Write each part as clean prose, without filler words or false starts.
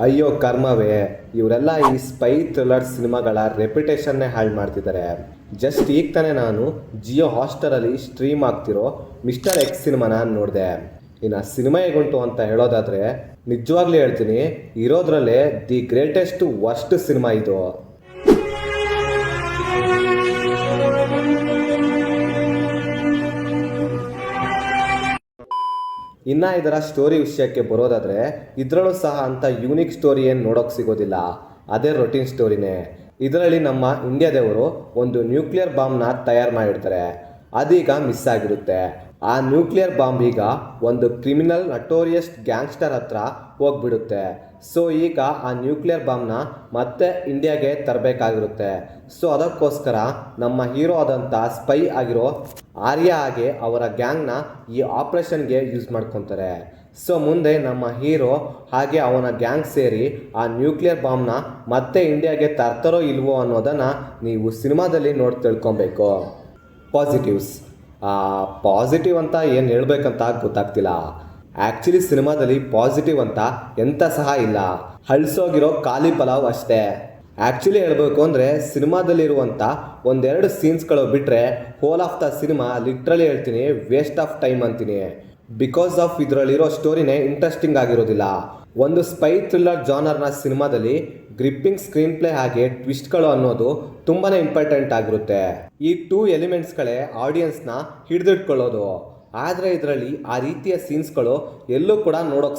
ಅಯ್ಯೋ ಕರ್ಮವೇ, ಇವರೆಲ್ಲ ಈ ಸ್ಪೈ ಥ್ರಿಲ್ಲರ್ ಸಿನಿಮಾಗಳ ರೆಪ್ಯುಟೇಷನ್ನೇ ಹಾಳು ಮಾಡ್ತಿದ್ದಾರೆ. ಜಸ್ಟ್ ಈಗ ತಾನೇ ನಾನು ಜಿಯೋ ಹಾಟ್‌ಸ್ಟಾರಲ್ಲಿ ಸ್ಟ್ರೀಮ್ ಆಗ್ತಿರೋ ಮಿಸ್ಟರ್ ಎಕ್ಸ್ ಸಿನಿಮಾನ ನೋಡಿದೆ. ಇನ್ನು ಸಿನಿಮಾ ಹೇಗುಂಟು ಅಂತ ಹೇಳೋದಾದರೆ ನಿಜವಾಗ್ಲೂ ಹೇಳ್ತೀನಿ, ಇರೋದ್ರಲ್ಲೇ ದಿ ಗ್ರೇಟೆಸ್ಟ್ ವರ್ಸ್ಟ್ ಸಿನಿಮಾ ಇದು. ಇನ್ನು ಇದರ ಸ್ಟೋರಿ ವಿಷಯಕ್ಕೆ ಬರೋದಾದರೆ ಇದರಲ್ಲೂ ಸಹ ಅಂಥ ಯೂನಿಕ್ ಸ್ಟೋರಿ ಏನು ನೋಡೋಕೆ ಸಿಗೋದಿಲ್ಲ. ಅದೇ ರೊಟೀನ್ ಸ್ಟೋರಿನೇ. ಇದರಲ್ಲಿ ನಮ್ಮ ಇಂಡಿಯಾದವರು ಒಂದು ನ್ಯೂಕ್ಲಿಯರ್ ಬಾಂಬ್ನ ತಯಾರು ಮಾಡಿರ್ತಾರೆ. ಅದೀಗ ಮಿಸ್ ಆಗಿರುತ್ತೆ. ಆ ನ್ಯೂಕ್ಲಿಯರ್ ಬಾಂಬ್ ಈಗ ಒಂದು ಕ್ರಿಮಿನಲ್ ನಟೋರಿಯಸ್ ಗ್ಯಾಂಗ್ಸ್ಟರ್ ಹತ್ರ ಹೋಗ್ಬಿಡುತ್ತೆ. ಸೊ ಈಗ ಆ ನ್ಯೂಕ್ಲಿಯರ್ ಬಾಂಬ್ನ ಮತ್ತೆ ಇಂಡಿಯಾಗೆ ತರಬೇಕಾಗಿರುತ್ತೆ. ಸೊ ಅದಕ್ಕೋಸ್ಕರ ನಮ್ಮ ಹೀರೋ ಆದಂಥ ಸ್ಪೈ ಆಗಿರೋ ಆರ್ಯ ಹಾಗೆ ಅವರ ಗ್ಯಾಂಗ್ನ ಈ ಆಪ್ರೇಷನ್ಗೆ ಯೂಸ್ ಮಾಡ್ಕೊತಾರೆ. ಸೊ ಮುಂದೆ ನಮ್ಮ ಹೀರೋ ಹಾಗೆ ಅವನ ಗ್ಯಾಂಗ್ ಸೇರಿ ಆ ನ್ಯೂಕ್ಲಿಯರ್ ಬಾಂಬ್ನ ಮತ್ತೆ ಇಂಡಿಯಾಗೆ ತರ್ತಾರೋ ಇಲ್ವೋ ಅನ್ನೋದನ್ನು ನೀವು ಸಿನಿಮಾದಲ್ಲಿ ನೋಡಿ ತಿಳ್ಕೊಬೇಕು. ಪಾಸಿಟಿವ್ಸ್ ಪಾಸಿಟಿವ್ ಅಂತ ಏನು ಹೇಳ್ಬೇಕಂತ ಗೊತ್ತಾಗ್ತಿಲ್ಲ. ಆ್ಯಕ್ಚುಲಿ ಸಿನಿಮಾದಲ್ಲಿ ಪಾಸಿಟಿವ್ ಅಂತ ಎಂಥ ಸಹ ಇಲ್ಲ. ಹಳ್ಸೋಗಿರೋ ಖಾಲಿ ಪಲಾವ್ ಅಷ್ಟೇ. ಆ್ಯಕ್ಚುಲಿ ಹೇಳಬೇಕು ಅಂದರೆ ಸಿನಿಮಾದಲ್ಲಿರುವಂಥ ಒಂದೆರಡು ಸೀನ್ಸ್ಗಳು ಬಿಟ್ಟರೆ hole of the cinema literally ಹೇಳ್ತೀನಿ ವೇಸ್ಟ್ ಆಫ್ ಟೈಮ್ ಅಂತೀನಿ. ಬಿಕಾಸ್ ಆಫ್ ಇದರಲ್ಲಿರೋ ಸ್ಟೋರಿನೇ ಇಂಟ್ರೆಸ್ಟಿಂಗ್ ಆಗಿರೋದಿಲ್ಲ. ಒಂದು ಸ್ಪೈ ಥ್ರಿಲ್ಲರ್ ಜಾನರ್ನ ಸಿನಿಮಾದಲ್ಲಿ ಗ್ರಿಪ್ಪಿಂಗ್ ಸ್ಕ್ರೀನ್ ಪ್ಲೇ ಹಾಗೆ ಟ್ವಿಸ್ಟ್ಗಳು ಅನ್ನೋದು ತುಂಬಾ ಇಂಪಾರ್ಟೆಂಟ್ ಆಗಿರುತ್ತೆ. ಈ 2 ಎಲಿಮೆಂಟ್ಸ್ಗಳೇ ಆಡಿಯನ್ಸ್ನ ಹಿಡಿದಿಟ್ಕೊಳ್ಳೋದು. ಆದರೆ ಇದರಲ್ಲಿ ಆ ರೀತಿಯ ಸೀನ್ಸ್ಗಳು ಎಲ್ಲೂ ಕೂಡ ನೋಡೋಕೆ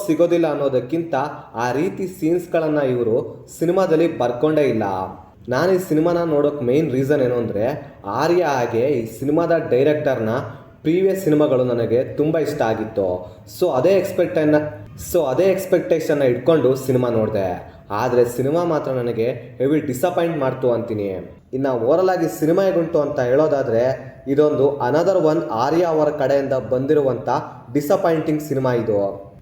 ಸಿಗೋದಿಲ್ಲ ಅನ್ನೋದಕ್ಕಿಂತ ಆ ರೀತಿ ಸೀನ್ಸ್ಗಳನ್ನು ಇವರು ಸಿನಿಮಾದಲ್ಲಿ ಬರ್ಕೊಂಡೇ ಇಲ್ಲ. ನಾನು ಈ ಸಿನಿಮಾನ ನೋಡೋಕೆ ಮೇಯ್ನ್ ರೀಸನ್ ಏನು ಅಂದರೆ ಆರ್ಯ ಹಾಗೆ ಈ ಸಿನಿಮಾದ ಡೈರೆಕ್ಟರ್ನ ಪ್ರೀವಿಯಸ್ ಸಿನಿಮಾಗಳು ನನಗೆ ತುಂಬ ಇಷ್ಟ ಆಗಿತ್ತು. ಸೊ ಅದೇ ಎಕ್ಸ್ಪೆಕ್ಟೇಷನ್ನ ಇಟ್ಕೊಂಡು ಸಿನಿಮಾ ನೋಡಿದೆ. ಆದರೆ ಸಿನಿಮಾ ಮಾತ್ರ ನನಗೆ ಹೆವಿ ಡಿಸಪಾಯಿಂಟ್ ಮಾಡ್ತು ಅಂತೀನಿ. ಇನ್ನು ಓವರಲ್ ಆಗಿ ಸಿನಿಮಾ ಹೇಗುಂಟು ಅಂತ ಹೇಳೋದಾದರೆ ಇದೊಂದು ಅನದರ್ ಒನ್ ಆರ್ಯ ಅವರ ಕಡೆಯಿಂದ ಬಂದಿರುವಂಥ ಡಿಸಪಾಯಿಂಟಿಂಗ್ ಸಿನಿಮಾ ಇದು.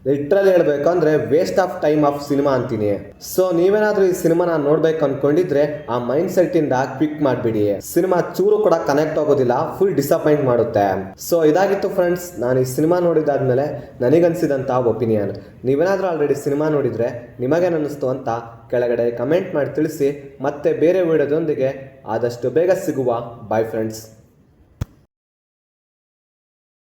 ಲಿಟ್ರಲಿ ಹೇಳಬೇಕಂದ್ರೆ waste of time of cinema ಅಂತೀನಿ. ಸೊ ನೀವೇನಾದರೂ ಈ ಸಿನಿಮಾನ ನೋಡ್ಬೇಕು ಅನ್ಕೊಂಡಿದ್ರೆ ಆ ಮೈಂಡ್ ಸೆಟ್ಟಿಂದ ಕ್ವಿಕ್ ಮಾಡಿಬಿಡಿ. ಸಿನಿಮಾ ಚೂರು ಕೂಡ ಕನೆಕ್ಟ್ ಆಗೋದಿಲ್ಲ, ಫುಲ್ ಡಿಸಪಾಯಿಂಟ್ ಮಾಡುತ್ತೆ. ಸೊ ಇದಾಗಿತ್ತು ಫ್ರೆಂಡ್ಸ್, ನಾನು ಈ ಸಿನಿಮಾ ನೋಡಿದಾದ್ಮೇಲೆ ನನಗನ್ಸಿದಂಥ ಒಪಿನಿಯನ್. ನೀವೇನಾದರೂ ಆಲ್ರೆಡಿ ಸಿನಿಮಾ ನೋಡಿದರೆ ನಿಮಗೇನಿಸ್ತು ಅಂತ ಕೆಳಗಡೆ ಕಮೆಂಟ್ ಮಾಡಿ ತಿಳಿಸಿ. ಮತ್ತೆ ಬೇರೆ ವಿಡಿಯೋದೊಂದಿಗೆ ಆದಷ್ಟು ಬೇಗ ಸಿಗುವ. Bye friends.